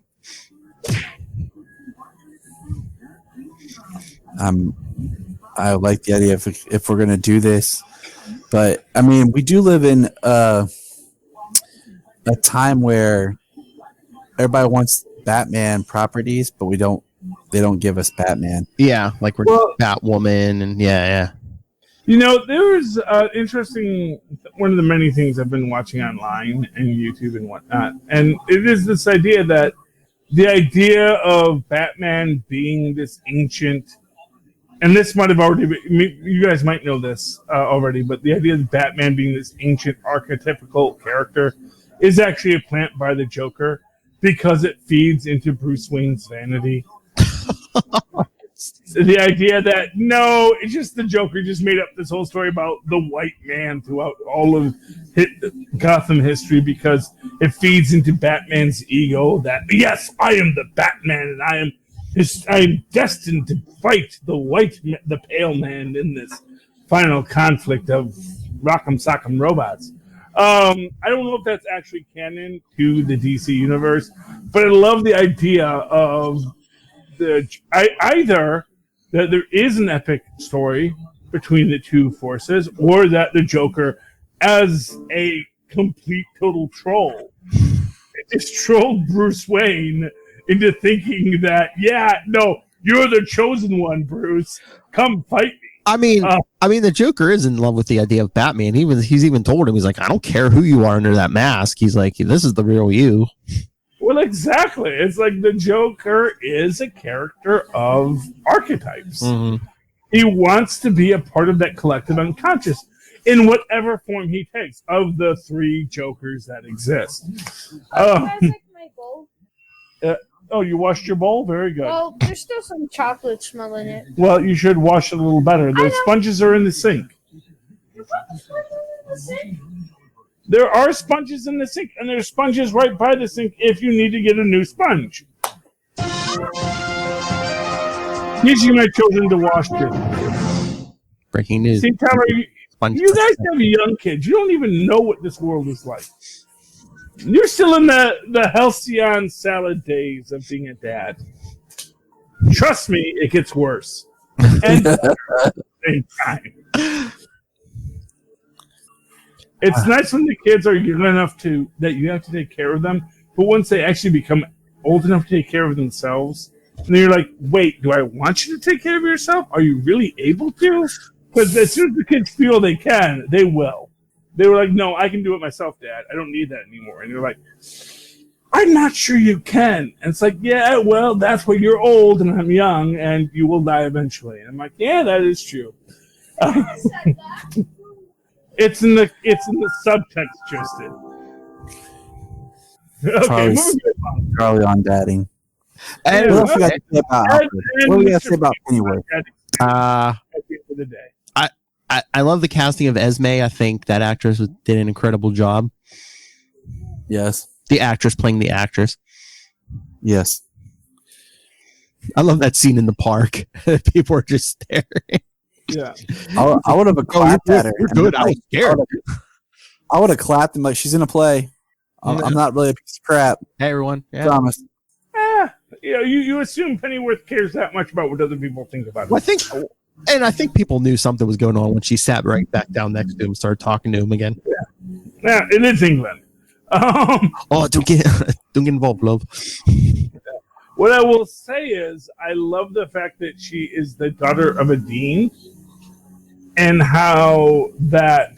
I like the idea if we're gonna do this, but I mean, we do live in a time where everybody wants Batman properties, but they don't give us Batman. Yeah, like we're Batwoman, and yeah. There was interesting, one of the many things I've been watching online and YouTube and whatnot, and it is this idea that the idea of Batman being this ancient, and this might have already been, you guys might know this already, but the idea of Batman being this ancient archetypical character is actually a plant by the Joker because it feeds into Bruce Wayne's vanity. The idea that, no, it's just the Joker just made up this whole story about the white man throughout all of Gotham history because it feeds into Batman's ego that, yes, I am the Batman and I am destined to fight the pale man in this final conflict of Rock'em Sock'em Robots. I don't know if that's actually canon to the DC universe, but I love the idea of either that there is an epic story between the two forces, or that the Joker, as a complete total troll, just trolled Bruce Wayne into thinking that, yeah, no, you're the chosen one, Bruce. Come fight me. I mean, the Joker is in love with the idea of Batman. He's even told him, he's like, I don't care who you are under that mask. He's like, this is the real you. Well, exactly. It's like the Joker is a character of archetypes. Mm-hmm. He wants to be a part of that collective unconscious in whatever form he takes of the three Jokers that exist. Like my bowl? Oh, you washed your bowl? Very good. Well, there's still some chocolate smell in it. Well, you should wash it a little better. The sponges are in the sink. the sink? There are sponges in the sink, and there's sponges right by the sink if you need to get a new sponge. Teaching my children to wash dishes. Breaking news. See, Tyler, you guys have young kids. You don't even know what this world is like. You're still in the halcyon salad days of being a dad. Trust me, it gets worse. And at the same time. It's nice when the kids are young enough that you have to take care of them, but once they actually become old enough to take care of themselves, and then you're like, wait, do I want you to take care of yourself? Are you really able to? Because as soon as the kids feel they can, they will. They were like, no, I can do it myself, Dad. I don't need that anymore. And you're like, I'm not sure you can. And it's like, yeah, well, that's where you're old and I'm young and you will die eventually. And I'm like, yeah, that is true. I said that. It's in the subtext, Tristan. Okay, Charlie on dadding. And What else we got to say about Alfred? What do we got to say about Pennyworth? At the end of the day. I love the casting of Esme. I think that actress did an incredible job. Yes. The actress playing the actress. Yes. I love that scene in the park. People are just staring. Yeah. I would have clapped at her. You're good. I was scared. I would have clapped and like, she's in a play. I'm not really a piece of crap. Hey, everyone. Yeah. Promise. You assume Pennyworth cares that much about what other people think about Well, him. I think people knew something was going on when she sat right back down next to him and started talking to him again. Yeah, it is England. Oh, don't get involved, love. What I will say is, I love the fact that she is the daughter of a dean, and how that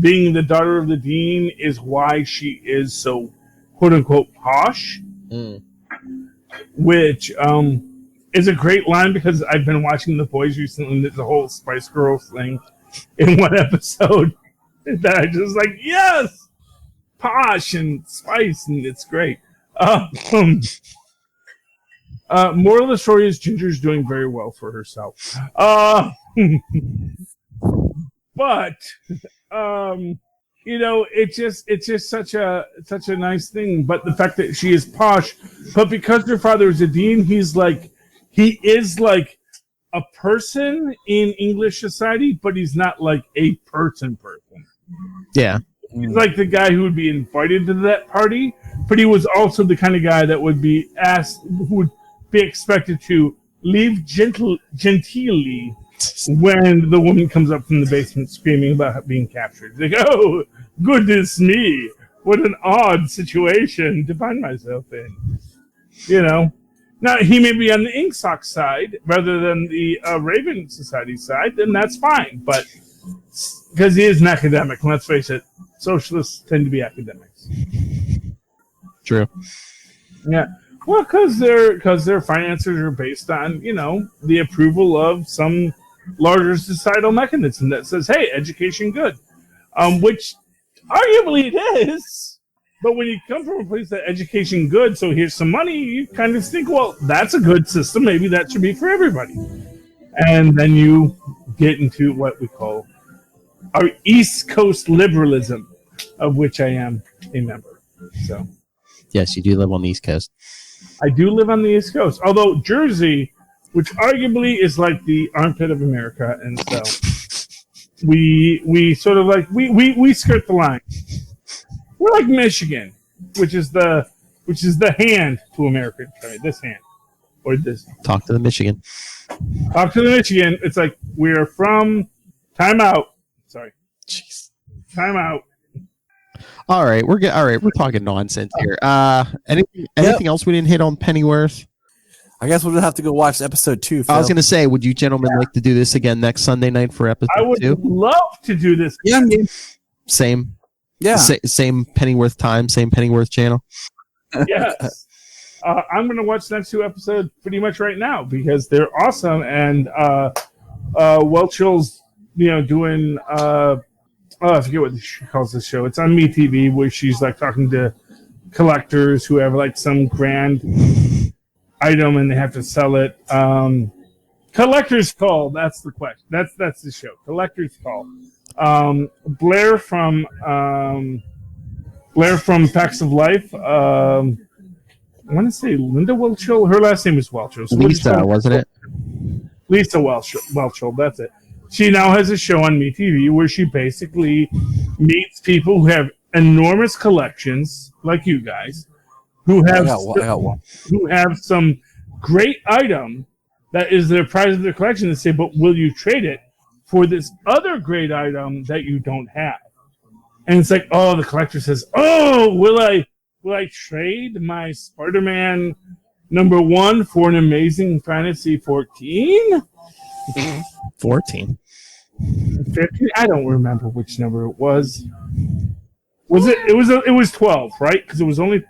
being the daughter of the dean is why she is so quote unquote posh, which is a great line because I've been watching The Boys recently, and there's a whole Spice Girls thing in one episode that I just like, yes, posh and spice, and it's great. Moral of the story is Ginger's doing very well for herself. But it's just such a nice thing. But the fact that she is posh, but because her father is a dean, he is like a person in English society, but he's not like a person. Yeah. He's like the guy who would be invited to that party, but he was also the kind of guy that would be expected to leave genteelly when the woman comes up from the basement screaming about being captured. Like, oh, goodness me, what an odd situation to find myself in. You know? Now, he may be on the Ink Sock side rather than the Raven Society side, then that's fine. But because he is an academic, and let's face it, socialists tend to be academics. True. Yeah. Well, because their finances are based on, the approval of some larger societal mechanism that says, hey, education good. Which arguably it is. But when you come from a place that education good, so here's some money, you kind of think, well, that's a good system. Maybe that should be for everybody. And then you get into what we call our East Coast liberalism, of which I am a member. So, yes, you do live on the East Coast. I do live on the East Coast, although Jersey, which arguably is like the armpit of America, and so we sort of like we skirt the line. We're like Michigan, which is the hand to America. Sorry, this hand or this. Talk to the Michigan. Talk to the Michigan. It's like we're from timeout. Sorry, jeez, timeout. All right, we're talking nonsense here. Anything else we didn't hit on Pennyworth? I guess we'll just have to go watch episode 2. Phil. I was going to say, would you gentlemen like to do this again next Sunday night for episode 2? I would love to do this. Yeah, same. Yeah. Same Pennyworth time, same Pennyworth channel. Yes. I'm going to watch the next 2 episodes pretty much right now because they're awesome. And Welchill's, doing I forget what she calls this show. It's on MeTV where she's like talking to collectors who have like some grand item and they have to sell it. Collector's Call. That's the question. That's the show. Collector's Call. Blair from Facts of Life. I want to say Linda Welchel. Her last name is Welchel. So Lisa, wasn't it? Lisa Welchel. That's it. She now has a show on MeTV where she basically meets people who have enormous collections, like you guys, who have some great item that is their prize of their collection. They say, but will you trade it for this other great item that you don't have? And it's like, oh, the collector says, oh, will I trade my Spider-Man #1 for an Amazing Fantasy 14? 14. 15? I don't remember which number it was. It was 12, right? Because it was only,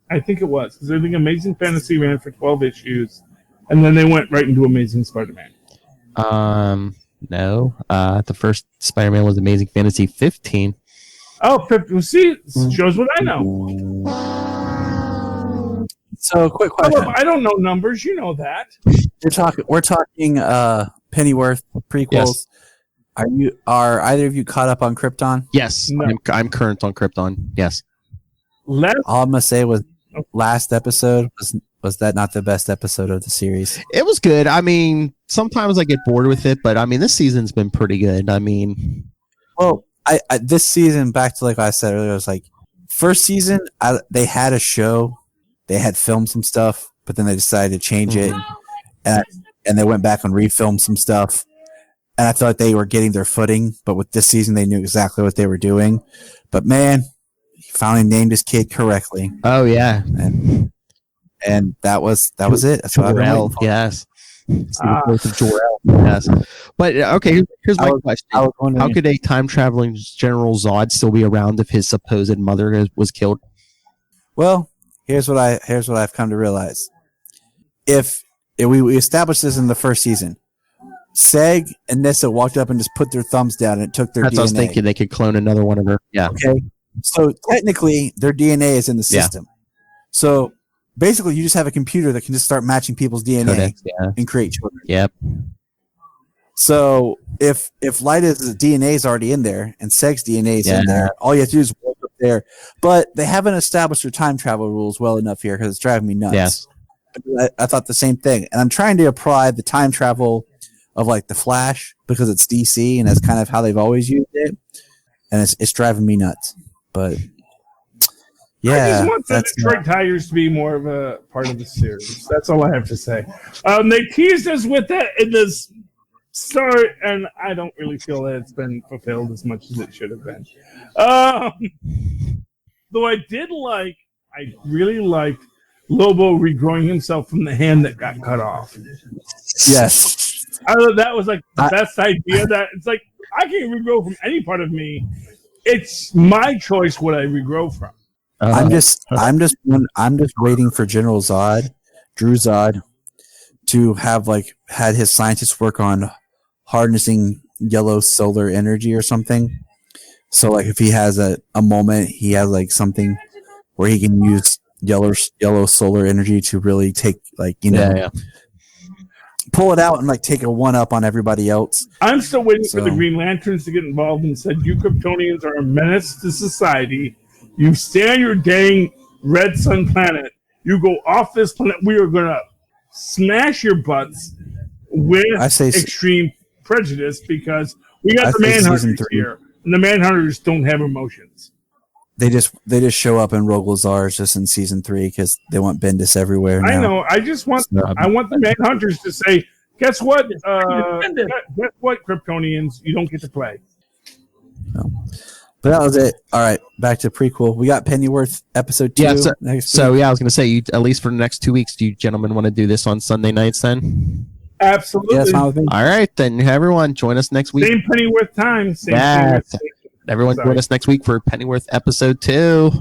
I think it was. Because I think Amazing Fantasy ran for 12 issues, and then they went right into Amazing Spider-Man. No. The first Spider-Man was Amazing Fantasy 15. Oh, 15. See, shows what I know. So, quick question. I don't know numbers. You know that. We're talking Pennyworth prequels. Yes. Are either of you caught up on Krypton? Yes, No. I'm current on Krypton. Yes. All I'm gonna say was last episode was that not the best episode of the series? It was good. I mean, sometimes I get bored with it, but I mean, this season's been pretty good. I mean, well, I this season, back to like I said earlier, I was like, first season, they had a show, they had filmed some stuff, but then they decided to change it, and they went back and refilmed some stuff. And I thought they were getting their footing, but with this season, they knew exactly what they were doing. But man, he finally named his kid correctly. oh yeah, And that was it. That's what I've been waiting Jor-El, for. yes. It's the birth of Jor-El, yes. But okay, here's my question: how could a time traveling General Zod still be around if his supposed mother was killed? Well, here's what I've come to realize. If we established this in the first season, Seg and Nissa walked up and just put their thumbs down and it took their That's DNA. what I was thinking. They could clone another one of her. Yeah. Okay. So technically, their DNA is in the system. So basically, you just have a computer that can just start matching people's DNA Codex, yeah. and create children. Yep. So if Lyta's DNA is already in there and Seg's DNA is in there, all you have to do is walk up there. But they haven't established their time travel rules well enough here because it's driving me nuts. Yes. I thought the same thing, and I'm trying to apply the time travel of like the Flash because it's DC and that's kind of how they've always used it, and it's driving me nuts. But yeah, I just want the Detroit Tigers to be more of a part of the series. That's all I have to say. They teased us with that in this start, and I don't really feel that it's been fulfilled as much as it should have been. Though I really liked Lobo regrowing himself from the hand that got cut off. Yes. I thought that was like the best idea. That it's like I can regrow from any part of me. It's my choice what I regrow from. I'm just waiting for General Zod, Drew Zod, to have had his scientists work on harnessing yellow solar energy or something. So if he has a moment, he has something where he can use yellow solar energy to really take pull it out and take a one up on everybody else. I'm still waiting for the Green Lanterns to get involved and said, "You Kryptonians are a menace to society. You stay on your dang red sun planet. You go off this planet. We are gonna smash your butts with extreme prejudice because we got the Manhunters here, and the Manhunters don't have emotions." They just show up in Rogue Lazar's just in season 3 because they want Bendis everywhere. Now. I know. I want the Manhunters to say, "Guess what? Guess what, Kryptonians? You don't get to play." No. But that was it. All right, back to prequel. We got Pennyworth episode 2. Yeah. So I was going to say, at least for the next 2 weeks, do you gentlemen want to do this on Sunday nights then? Absolutely. Yeah, that's fine with me. All right, then everyone join us next week. Same Pennyworth time. Same Pennyworth. Everyone join us next week for Pennyworth episode 2.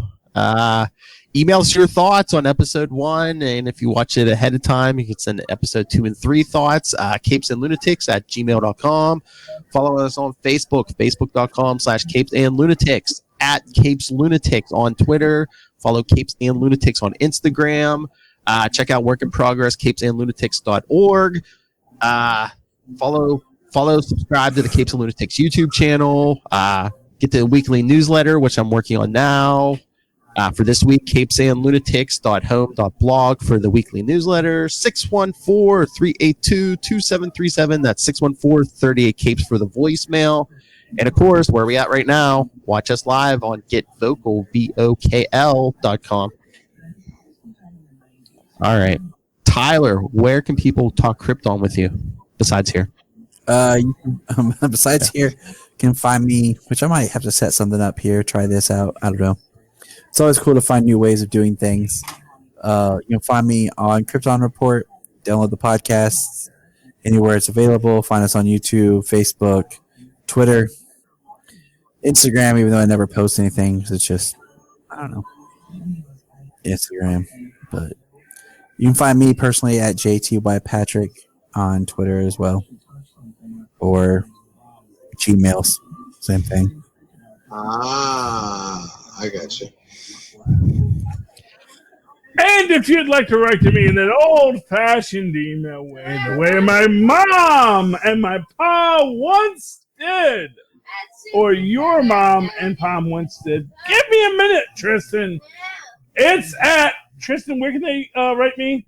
Email us your thoughts on episode 1, and if you watch it ahead of time, you can send episode 2 and 3 thoughts. Capes and Lunatics at gmail.com. Follow us on Facebook, facebook.com/Capes and Lunatics, at Capes Lunatics on Twitter. Follow Capes and Lunatics on Instagram. Check out Work in Progress, capesandlunatics.org. Follow follow, subscribe to the Capes and Lunatics YouTube channel. Get the weekly newsletter, which I'm working on now. For this week, capesandlunatics.home.blog for the weekly newsletter. 614-382-2737. That's 614-38-CAPES for the voicemail. And of course, where are we at right now? Watch us live on GetVocal.com. All right. Tyler, where can people talk Krypton with you besides here? Besides here, you can find me, which I might have to set something up here, try this out. I don't know. It's always cool to find new ways of doing things. You can find me on Krypton Report, download the podcast anywhere it's available. Find us on YouTube, Facebook, Twitter, Instagram, even though I never post anything, because it's just, I don't know, Instagram. But you can find me personally at JTYPatrick on Twitter as well, or Gmails, same thing. I got you. And if you'd like to write to me in that old-fashioned email way, the way my mom and my pa once did, or your mom and pa once did, give me a minute, Tristan. It's at, Tristan, where can they write me?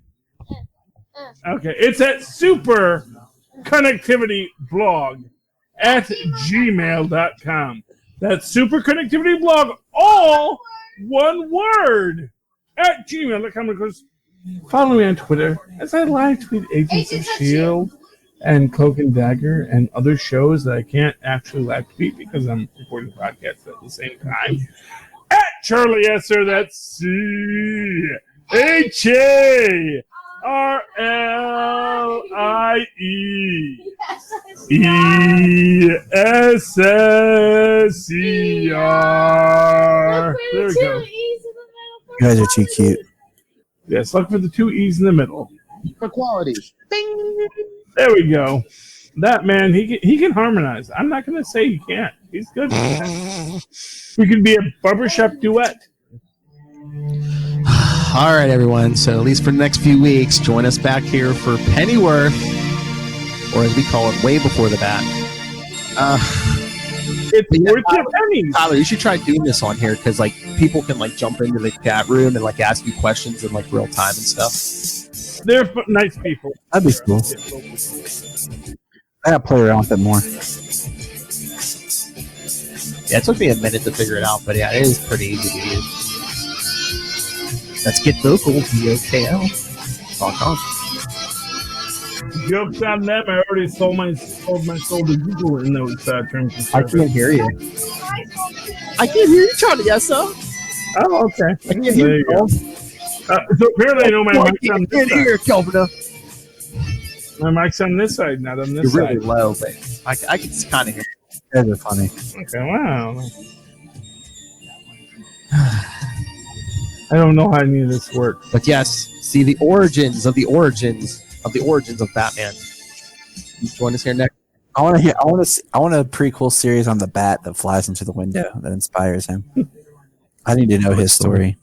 Okay, it's at superconnectivityblog@gmail.com. That's superconnectivityblog, all one word, at gmail.com. Of course, follow me on Twitter as I live tweet Agents of S.H.I.E.L.D. and Cloak and Dagger and other shows that I can't actually live tweet because I'm recording podcasts at the same time. At Charlie Esser, that's CHARLIESSER. There we go. You guys are too cute. Yes, look for the 2 E's in the middle. For quality. Bing. There we go. That man, he can harmonize. I'm not going to say he can't. He's good. We could be a barbershop duet. All right, everyone. So at least for the next few weeks, join us back here for Pennyworth, or as we call it, way before the bat. It's worth your pennies. Tyler, you should try doing this on here because like people can like jump into the chat room and like ask you questions in like real time and stuff. They're nice people. That'd be cool. I gotta play around with it more. Yeah, it took me a minute to figure it out, but yeah, it is pretty easy to use. That's GetVocal.com. Jokes on them. I already sold my soul to Google in those terms and I can't hear you. I can't hear you, Charlie. Yes, sir. Oh, okay. I can't hear There you. you go. So apparently I know my mic's on this side. Here, Kelvin. My mic's on this side, not on this You're side. really low, but I can kind of hear. Those are funny. Okay, wow. I don't know how any of this works. But yes, see the origins of Batman. Join us here next. I want a prequel series on the bat that flies into the window that inspires him. I need to know his story.